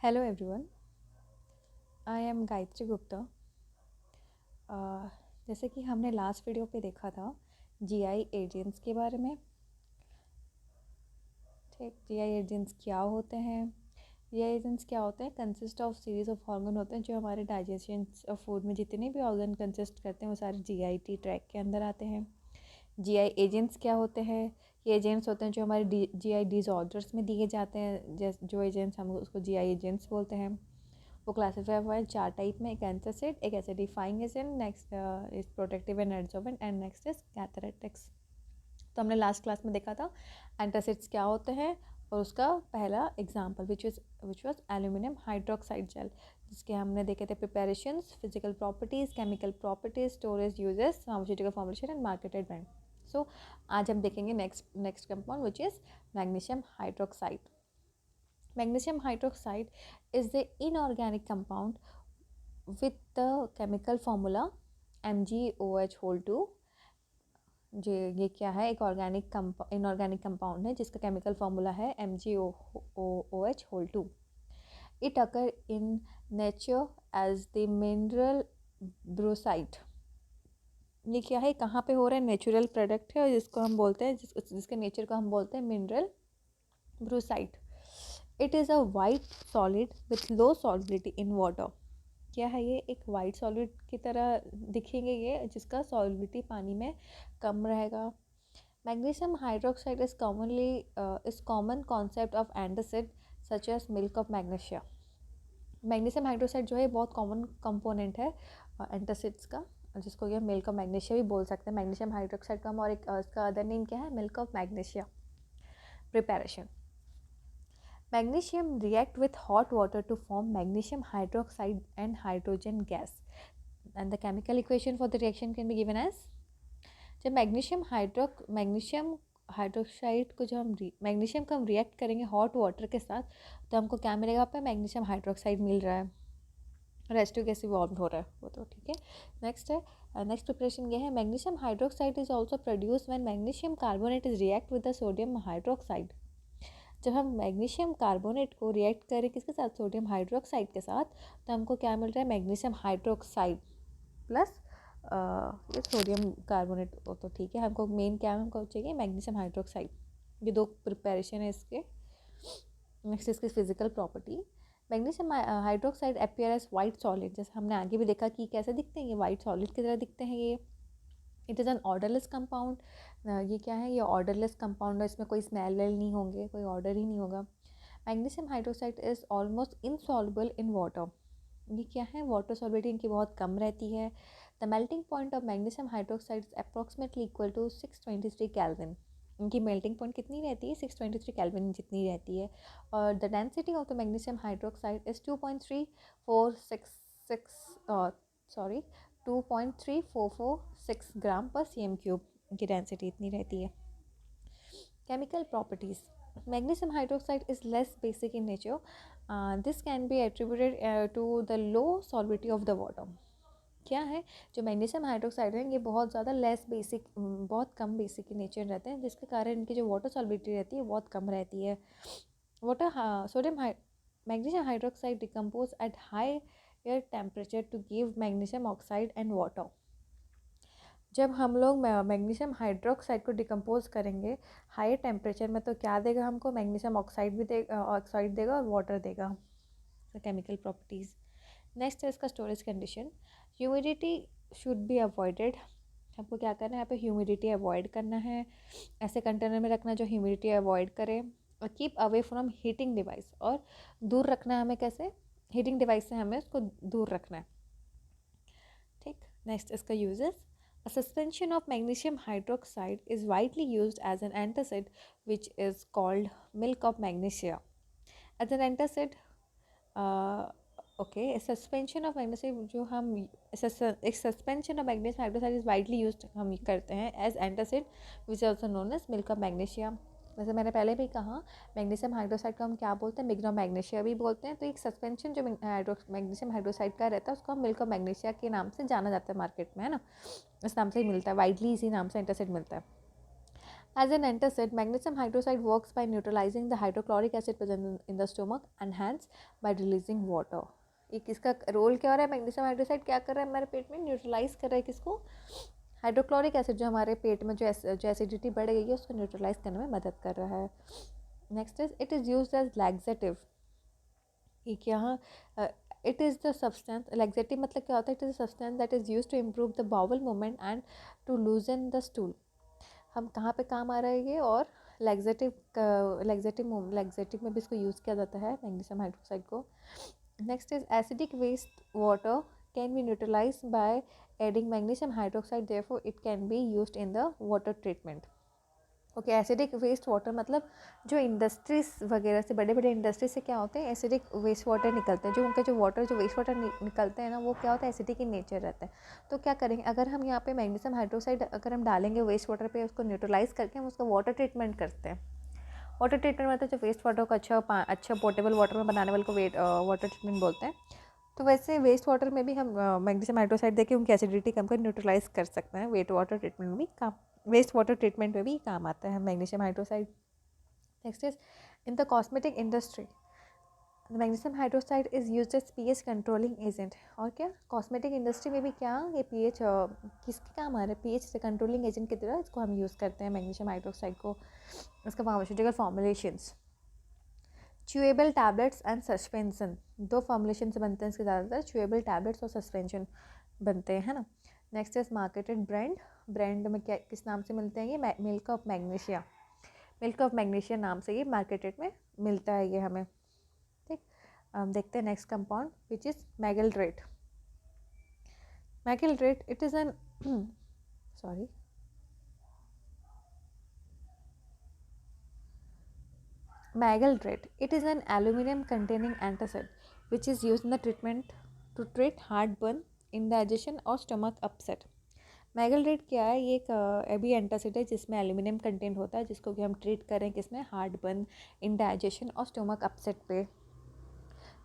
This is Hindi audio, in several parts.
Hello everyone, I am Gayatri Gupta. जैसे कि हमने लास्ट वीडियो पे देखा था जीआई एजेंट्स के बारे में। ठीक, जीआई एजेंट्स क्या होते हैं? जीआई एजेंट्स क्या होते हैं? Consist of series of organ होते हैं जो हमारे डाइजेशन ऑफ फूड में जितने भी ऑर्गन कंसिस्ट करते हैं वो सारे जीआईटी ट्रैक के अंदर आते हैं। जीआई एजेंट्स क्या होते हैं? ये एजेंट्स होते हैं जो हमारे जीआई डिसऑर्डर्स में दिए जाते हैं। जो एजेंट्स हम उसको जीआई एजेंट्स बोलते हैं। वो क्लासीफाई हुआ है 4 टाइप में। एक एंटासिड, एक acidifying agent, next is protective and adsorbent and next is cathartics. तो हमने लास्ट क्लास में देखा था एंटासिड्स क्या होते हैं और उसका पहला example which was aluminium hydroxide gel, जिसके हमने देखे थे preparations, physical properties, chemical properties, storage uses, pharmaceutical formulation and marketed brand. So आज हम देखेंगे next compound which is magnesium hydroxide. Magnesium hydroxide is the inorganic compound with the chemical formula MgOH whole 2. ये क्या है? एक इनऑर्गेनिक कंपाउंड है जिसका केमिकल फार्मूला है MgOH whole 2. It occur in nature as the mineral ब्रोसाइट. ये क्या है? कहाँ पे हो रहा है? नेचुरल प्रोडक्ट है और जिसको हम बोलते हैं जिसके नेचर को हम बोलते हैं mineral brucite. It is a white solid with low solubility in water. क्या है ये? एक वाइट सॉलिड की तरह दिखेंगे ये, जिसका सॉल्युबिलिटी पानी में कम रहेगा. Magnesium hydroxide is common concept of antacid such as milk of magnesia. Magnesium hydroxide जो है बहुत कॉमन कंपोनेंट है एंटासिड्स का, जिसको ये मिल्क ऑफ मैग्नीशिया भी बोल सकते हैं. मैग्नीशियम हाइड्रोक्साइड का हम और एक इसका अदर नेम क्या है? Milk of magnesia. Preparation. Magnesium react with hot water to form magnesium hydroxide and hydrogen gas. And the chemical equation for the reaction can be given as, जब मैग्नीशियम हाइड्रोक्साइड को मैग्नीशियम को हम रिएक्ट करेंगे हॉट वाटर के साथ, तो हमको क्या मिलेगा? पे मैग्नीशियम हाइड्रोक्साइड मिल रहा है. रेस्टिव गैस इवॉल्व हो रहा है वो तो ठीक है. नेक्स्ट है, नेक्स्ट प्रिपरेशन ये है. Magnesium hydroxide is also produce when magnesium carbonate is react with the sodium hydroxide. जब हम मैग्नीशियम कार्बोनेट को रिएक्ट करें किसके साथ? सोडियम हाइड्रोक्साइड के साथ, तो हमको क्या मिल रहा है? मैग्नीशियम हाइड्रोक्साइड प्लस ये सोडियम कार्बोनेट. तो ठीक है, हमको मेन क्या हमको चाहिए? Magnesium hydroxide. ये दो प्रिपरेशन है इसके. नेक्स्ट इसकी physical property. Magnesium hydroxide appear as white solid. जैसे हमने आगे भी देखा कि कैसे दिखते हैं ये? वाइट सॉलिड की तरह दिखते हैं ये. It is N odourless compound. ये क्या है? ये ऑर्डरलेस कंपाउंड है. इसमें कोई स्मेल वेल नहीं होंगे, कोई ऑर्डर ही नहीं होगा. Magnesium hydroxide is almost insoluble in water. ये क्या है? वाटर सॉल्युबिलिटी इनकी बहुत कम रहती है. The melting point of magnesium hydroxide is approximately equal to 623 kelvin. इनकी मेल्टिंग पॉइंट कितनी रहती है? 623 केल्विन जितनी रहती है. और the density of the magnesium hydroxide is 2.3446 gram per cm3. की डेंसिटी इतनी रहती है. Chemical properties. Magnesium hydroxide is less basic in nature. This can be attributed to the low solubility of the water. क्या है? जो मैग्नीशियम हाइड्रोक्साइड है ये बहुत ज़्यादा लेस बेसिक, बहुत कम बेसिक इन नेचर रहते हैं, जिसके कारण इनकी जो वाटर सॉल्युबिलिटी रहती है बहुत कम रहती है. Magnesium hydroxide decompose at high air temperature to give magnesium oxide and water. जब हम लोग मैग्नीशियम हाइड्रोक्साइड को डिकम्पोज करेंगे हाई टेम्परेचर में, तो क्या देगा हमको? मैग्नीशियम ऑक्साइड भी ऑक्साइड देगा और वाटर देगा. Chemical properties. नेक्स्ट है इसका storage condition. Humidity should be avoided. हमको क्या करना है? यहाँ पे ह्यूमिडिटी अवॉइड करना है. ऐसे कंटेनर में रखना जो ह्यूमिडिटी अवॉइड करे. और keep away from heating device. और दूर रखना है हमें. कैसे? हीटिंग डिवाइस से हमें उसको दूर रखना है. ठीक. नेक्स्ट इसका uses. A suspension of magnesium hydroxide is widely used as an antacid, which is called milk of magnesia. As an antacid, okay, a suspension of magnesium जो हम एक suspension of magnesium hydroxide is widely used हम करते हैं as antacid, which is also known as milk of magnesia. वैसे मैंने पहले भी कहा मैग्नीशियम हाइड्रोक्साइड को हम क्या बोलते हैं? मिल्क ऑफ मैग्नीशिया भी बोलते हैं. तो एक सस्पेंशन जो मैग्नीशियम हाइड्रोक्साइड का रहता है उसको हम मिल्क ऑफ मैग्नीशिया के नाम से जाना जाता है मार्केट में, है ना. इस नाम से ही मिलता है वाइडली, इसी नाम से एंटासिड मिलता है. As an antacid, magnesium hydroxide works by neutralizing the hydrochloric acid present in the stomach and hence by releasing water. एक इसका रोल क्या हो रहा है, मैग्नीशियम हाइड्रोक्साइड क्या कर रहा है हमारे पेट में, न्यूट्रलाइज कर रहा है किसको, हाइड्रोक्लोरिक एसिड, जो हमारे पेट में जो एसिडिटी बढ़ गई है उसको न्यूट्रलाइज करने में मदद कर रहा है. Next is it is used as laxative. एक यहाँ it is the substance, laxative मतलब क्या होता है, it is the substance that is used to improve the bowel movement and to loosen the stool. हम कहाँ पे काम आ रहा है ये, और लैक्सेटिव में भी इसको यूज़ किया जाता है मैग्नीशियम हाइड्रोक्साइड को. Next is acidic waste water can be neutralize by adding magnesium hydroxide, therefore it can be used in the water treatment. Okay, acidic waste water मतलब जो इंडस्ट्रीज वगैरह से, बड़े बड़े इंडस्ट्रीज से क्या होते हैं, एसिडिक वेस्ट वाटर निकलते हैं, जो उनके जो वेस्ट वाटर निकलते हैं ना, वो क्या होता है, एसिडिक इन नेचर रहता है. तो क्या करेंगे, अगर हम यहाँ पे मैग्नीशियम हाइड्रोक्साइड अगर हम डालेंगे वेस्ट वाटर पे, उसको न्यूट्रलाइज करके हम उसका वाटर ट्रीटमेंट करते हैं. वाटर ट्रीटमेंट मतलब जो वेस्ट वाटर को अच्छा पोर्टेबल वाटर में बनाने वाले को वाटर ट्रीटमेंट बोलते हैं. तो वैसे वेस्ट वाटर में भी हम मैग्नीशियम हाइड्रोक्साइड देके उनकी एसिडिटी कम कर न्यूट्रलाइज कर सकते हैं. वेस्ट वाटर ट्रीटमेंट में भी काम आता है magnesium hydroxide. Next is in the cosmetic industry magnesium hydroxide is used as pH controlling agent. और क्या, कॉस्मेटिक इंडस्ट्री में भी क्या ये पीएच किसके काम आ रहा है, पीएच से कंट्रोलिंग एजेंट की तरह इसको हम यूज़ करते हैं मैग्नीशियम हाइड्रोक्साइड को. इसका pharmaceutical formulations, chewable tablets and suspension, दो फॉर्मुलेशन से बनते हैं इसके ज़्यादातर, च्यूएबल टैबलेट्स और सस्पेंशन बनते हैं, है ना. नेक्स्ट इज मार्केटेड ब्रांड में क्या किस नाम से मिलते हैं ये, मिल्क ऑफ मैग्नीशिया नाम से ये मार्केटेड में मिलता है ये हमें. ठीक, देखते हैं next compound which is magaldrate. It is an sorry Magledrate. It is an aluminum containing antacid which is used in the treatment to treat heartburn, indigestion और stomach upset. मैगलरेट क्या है, ये एक अभी एंटासिड है जिसमें एल्यूमिनियम कंटेंट होता है, जिसको कि हम ट्रीट करें किसमें, हार्टबर्न, इंडाइजेशन और स्टोमक अपसेट पे.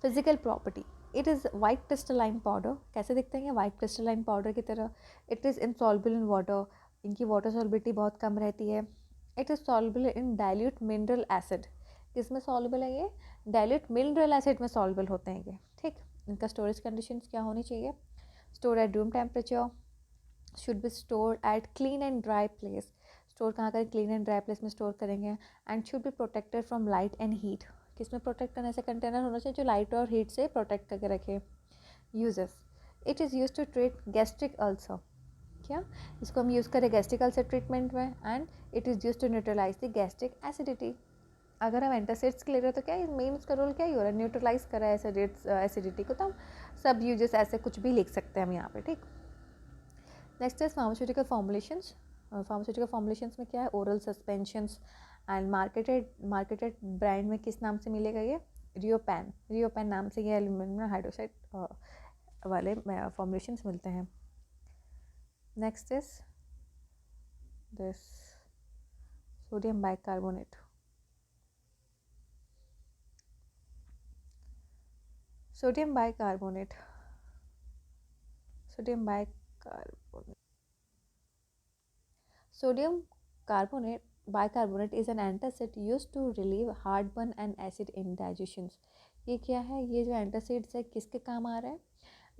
Physical property, it is white crystalline powder. कैसे दिखते हैं ये, वाइट क्रिस्टलाइन पाउडर की तरह. It is insoluble in water, इनकी वाटर सॉल्युबिलिटी बहुत कम रहती है. It is soluble in dilute mineral acid. किसमें सॉल्युबल है ये, डाइल्यूट मिनरल एसिड में सॉल्युबल होते हैं ये. ठीक, इनका स्टोरेज कंडीशंस क्या होनी चाहिए, store at room temperature, should be store at clean and dry place. Store कहाँ करें, क्लीन एंड ड्राई प्लेस में स्टोर करेंगे. And should be protected from light and heat. किसमें प्रोटेक्ट करने से कंटेनर होना चाहिए जो लाइट और हीट से प्रोटेक्ट करके रखे. Uses, it is use to treat gastric ulcer. क्या, इसको हम यूज़ करें गैस्ट्रिक अल्सर ट्रीटमेंट में. And it is use to neutralize the gastric acidity. अगर हम एंटासिड्स के ले रहे हो तो क्या मेन उसका रोल क्या ही हो रहा है, न्यूट्रलाइज करा है एसिडिटी को. तो हम सब यूजेस ऐसे कुछ भी लिख सकते हैं हम यहाँ पे. ठीक, नेक्स्ट इज फार्मास्यूटिकल फॉर्मुलेशंस. में क्या है, oral suspensions. And marketed brand में किस नाम से मिलेगा ये, रियोपैन नाम से ये एल्यूमिनियम हाइड्रोक्साइड वाले फॉर्मुलेशंस मिलते हैं. Next is this sodium bicarbonate. Sodium bicarbonate is an antacid used to relieve heartburn and acid indigestions. ये क्या है, ये जो एंटासिड्स है किसके काम आ रहा है,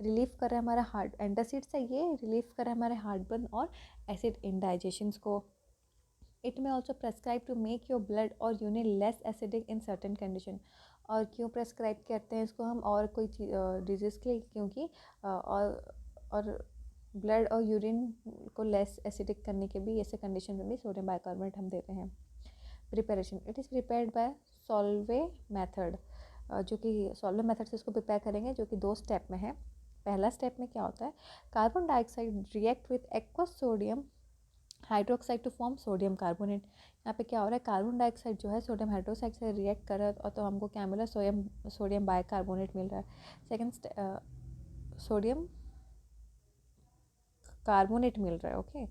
रिलीफ कर रहा है हमारा एंटासिड्स है ये रिलीफ कर रहा है हमारे हार्टबर्न और एसिड इंडाइजेशंस को. It may also prescribe to make your blood और urine less acidic in certain condition. और क्यों प्रेस्क्राइब करते हैं इसको हम, और कोई डिजीज़ के लिए, क्योंकि और ब्लड और यूरिन को लेस एसिडिक करने के भी ऐसे कंडीशन में भी सोडियम बाइकार्बोनेट हम देते हैं. Preparation, it is prepared by Solvay method. जो कि सॉल्वे मेथड से इसको प्रिपेयर करेंगे, जो कि 2 स्टेप में है. पहला स्टेप में क्या होता है, carbon dioxide react with aqueous sodium hydroxide to form sodium carbonate. यहाँ पे क्या हो रहा है, कार्बन डाइऑक्साइड जो है सोडियम हाइड्रोक्साइड से रिएक्ट कर रहा है, और तो हमको क्या मिला, सोडियम बाइकार्बोनेट मिल रहा है. सेकेंड सोडियम कार्बोनेट मिल रहा है. ओके,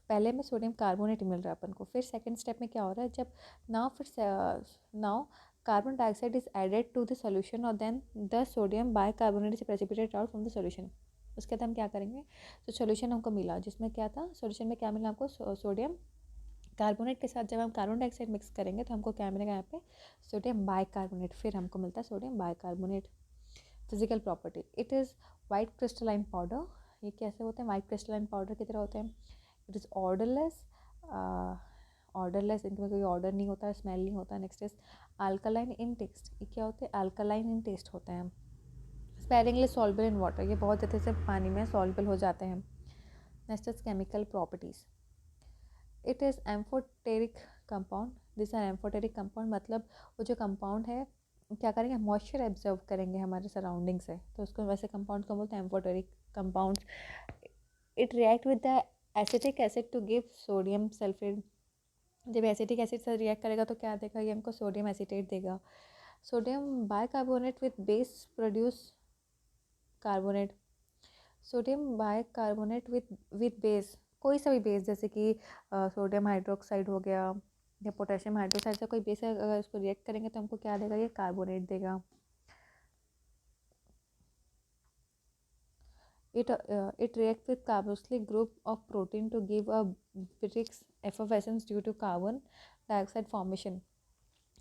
पहले में सोडियम कार्बोनेट मिल रहा है अपन को. फिर सेकेंड स्टेप में क्या हो रहा है, जब now carbon dioxide is added to the solution और then the sodium bicarbonate is precipitated out from the solution. उसके बाद हम क्या करेंगे, तो सोल्यूशन हमको मिला जिसमें क्या था, सोल्यूशन में क्या मिला हमको, सोडियम कार्बोनेट के साथ जब हम कार्बन डाइऑक्साइड मिक्स करेंगे तो हमको क्या मिलेगा यहाँ पे, सोडियम बाइकार्बोनेट, फिर हमको मिलता है sodium bicarbonate. Physical property, it is white crystalline powder. ये कैसे होते हैं, वाइट क्रिस्टलाइन पाउडर की तरह होते हैं। इट इज़ ऑर्डरलेस, ऑर्डरलेस, इनमें कोई ऑर्डर नहीं होता है, स्मेल नहीं होता है। Next is alkaline in taste, ये क्या होते हैं, अल्कलाइन इन टेस्ट होते हैं। स्पेरिंगली सॉल्युबल इन वाटर, ये बहुत अच्छे से पानी में सॉल्युबल हो जाते हैं। Next is chemical properties, it is amphoteric compound, this are amphoteric compound, मतलब वो जो कंपाउंड है क्या करेंगे, मॉइस्चर एब्जॉर्व करेंगे हमारे सराउंडिंग से, तो उसको वैसे कंपाउंड को बोलते हैं amphoteric compound. It react with the acetic acid to give sodium sulphate, जब एसिटिक एसिड से रिएक्ट करेगा तो क्या देगा, ये हमको सोडियम एसीटेट देगा। Sodium bicarbonate with base produce carbonate, sodium bicarbonate with base, कोई सा भी बेस, जैसे कि सोडियम हाइड्रोक्साइड हो गया या पोटेशियम हाइड्रोक्साइड से कोई बेस है, अगर इसको रिएक्ट करेंगे तो हमको क्या देगा, ये कार्बोनेट देगा। It reacts with carboxylic group of protein to give a Brix effervescence due to carbon dioxide formation.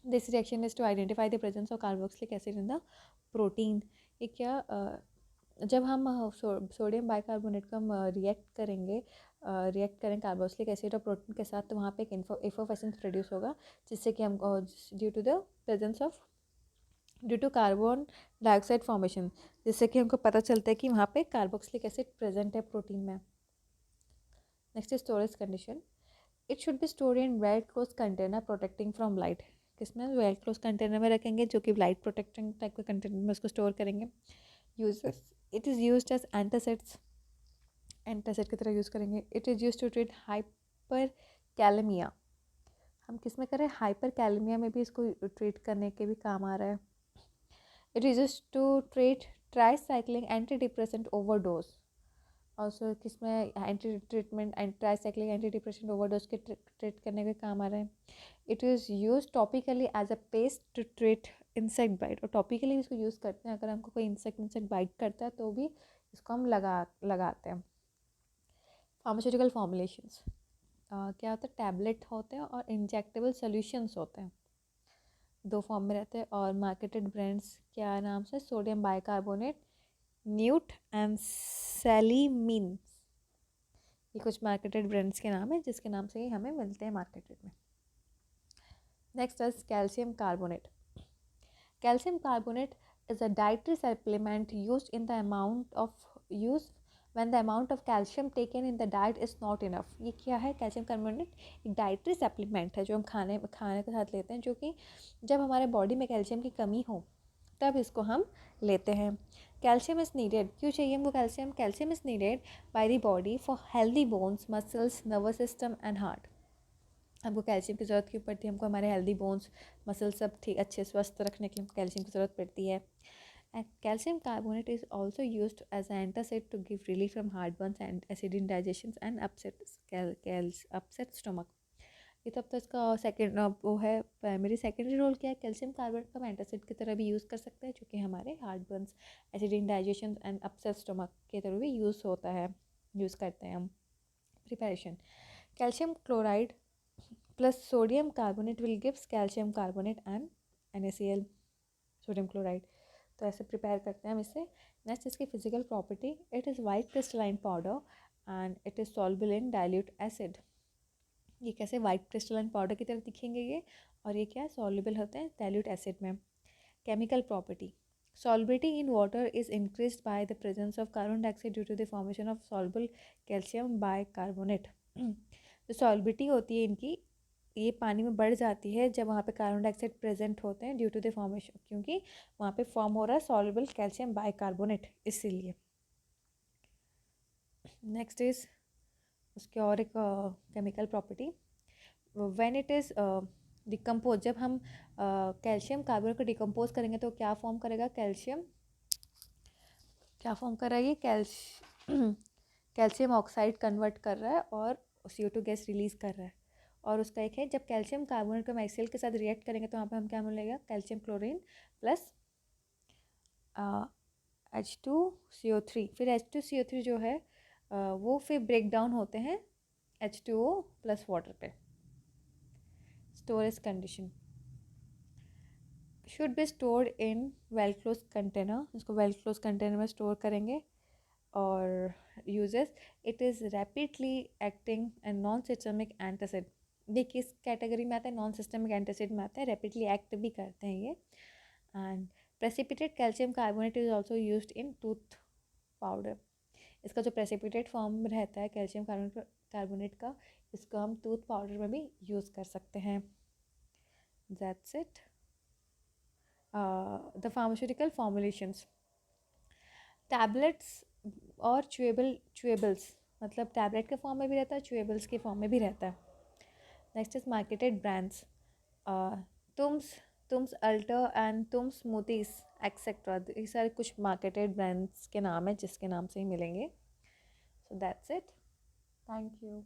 This reaction is to identify the presence of carboxylic acid in the protein. ये क्या, जब हम सोडियम बाइकार्बोनेट का हम रिएक्ट करें कार्बोक्सिलिक एसिड और प्रोटीन के साथ, तो वहाँ पे एक एफोवेसेंस प्रोड्यूस होगा, जिससे कि हम due to the presence of due to carbon dioxide formation, जिससे कि हमको पता चलता है कि वहाँ पे कार्बोक्सिलिक एसिड प्रेजेंट है प्रोटीन में। Next is storage condition, it should be stored in well close container protecting from light, किसमें, वेल क्लोज कंटेनर में रखेंगे जो कि लाइट प्रोटेक्टिंग टाइप के कंटेनर में उसको स्टोर करेंगे। Uses, it is used as antacids, antacid की तरह यूज़ करेंगे। It is used to treat hyperkalemia, हम किस में करें, हाइपर कैलेमिया में भी इसको ट्रीट करने के भी काम आ रहा है। It is used to treat tricyclic antidepressant overdose, also किसमें anti treatment and tricyclic anti depression overdose के ट्रीट करने के काम आ रहे हैं। It is use topically as a paste to treat insect bite, और टॉपिकली इसको यूज़ करते हैं, अगर हमको कोई इंसेक्ट बाइट करता है तो भी इसको हम लगाते हैं। फार्मास्यूटिकल फॉर्मुलेशंस, क्या होता है, टैबलेट होते हैं और इंजेक्टेबल सोल्यूशंस होते हैं, दो फॉर्म में रहते हैं। और मार्केटेड ब्रांड्स क्या नाम से, सोडियम बाइकार्बोनेट, न्यूट एंड सेलीमिन, ये कुछ मार्केटेड ब्रांड्स के नाम है जिसके नाम से ही हमें मिलते हैं मार्केटेड में। Next is calcium carbonate, calcium carbonate is a dietary supplement used in the amount of use when the amount of calcium taken in the diet is not enough। ये क्या है, कैल्शियम कार्बोनेट एक डाइटरी सप्लीमेंट है जो हम खाने के साथ लेते हैं, जो कि जब हमारे बॉडी में कैल्शियम की कमी हो तब इसको हम लेते हैं। कैल्शियम इज़ नीडेड, क्यों चाहिए हमको calcium, calcium is needed by the body for healthy bones, muscles, nervous system and heart. हमको कैल्शियम की ज़रूरत क्यों पड़ती है, हमको हमारे हेल्दी बोन्स, मसल सब ठीक अच्छे स्वस्थ रखने के लिए कैल्शियम की ज़रूरत पड़ती है। And calcium carbonate is also used as antacid to give relief from heart burns and acid indigestion and upset stomach. ये तो अब तो इसका सेकेंड वो है, प्राइमरी सेकेंडरी रोल क्या है, कैल्शियम कार्बोनेट का हम एंटासिड की तरह भी यूज़ कर सकते हैं, जो कि हमारे heart Burns, acid indigestion and upset stomach के तरह भी यूज़ होता है, यूज़ करते हैं हम। Preparation, calcium chloride plus sodium carbonate will gives calcium carbonate and NaCl, sodium chloride. तो ऐसे प्रिपेयर करते हैं हम इसे। नेक्स्ट इसकी physical property, it is white crystalline powder and it is soluble in dilute acid. ये कैसे वाइट क्रिस्टलाइन पाउडर की तरह दिखेंगे ये, और ये क्या सॉल्युबल होते हैं डाइल्यूट एसिड में। Chemical property, solubility in water is increased by the presence of carbon dioxide due to the formation of soluble calcium bicarbonate। जो सॉल्बिलिटी होती है इनकी, ये पानी में बढ़ जाती है जब वहाँ पे कार्बन डाइऑक्साइड प्रेजेंट होते हैं ड्यू टू द फॉर्मेशन, क्योंकि वहाँ पे फॉर्म हो रहा है सॉल्युबल कैल्शियम बाइकार्बोनेट, इसीलिए। नेक्स्ट इज उसके और एक chemical property, when it is decompose, जब हम कैल्शियम कार्बोनेट को डिकम्पोज करेंगे तो क्या फॉर्म करेगा, कैल्शियम क्या फॉर्म कर रहा है, ये कैल्शियम ऑक्साइड कन्वर्ट कर रहा है और CO2 गैस रिलीज़ कर रहा है। और उसका एक है, जब कैल्शियम कार्बोनेट को हम HCl के साथ रिएक्ट करेंगे तो वहाँ पे हम क्या मिलेगा, कैल्शियम क्लोरीन प्लस H2CO3, फिर H2CO3 जो है वो फिर ब्रेक डाउन होते हैं H2O प्लस वाटर पे। Storage condition should be stored in well close container, इसको वेल क्लोज कंटेनर में स्टोर करेंगे. और uses, it is rapidly acting and non systemic antacid. देखिए इस कैटेगरी में आता है, नॉन सिस्टमिक एंटासिड में आता है, रैपिडली एक्ट भी करते हैं ये. And precipitate calcium carbonate is also use in tooth powder. इसका जो प्रेसिपिटेट फॉर्म रहता है कैल्शियम कार्बोनेट का, इसको हम टूथ पाउडर में भी यूज़ कर सकते हैं. That's it. The pharmaceutical formulations, tablets और चुएबल्स, मतलब टैबलेट के फॉर्म में भी रहता है, चुएबल्स के फॉर्म में भी रहता है. Next is marketed brands, Tums Tums Ultra and Tums Smoothies etcetera. ये सारे कुछ मार्केटेड ब्रांड्स के नाम है जिसके नाम से ही मिलेंगे. So that's it. Thank you.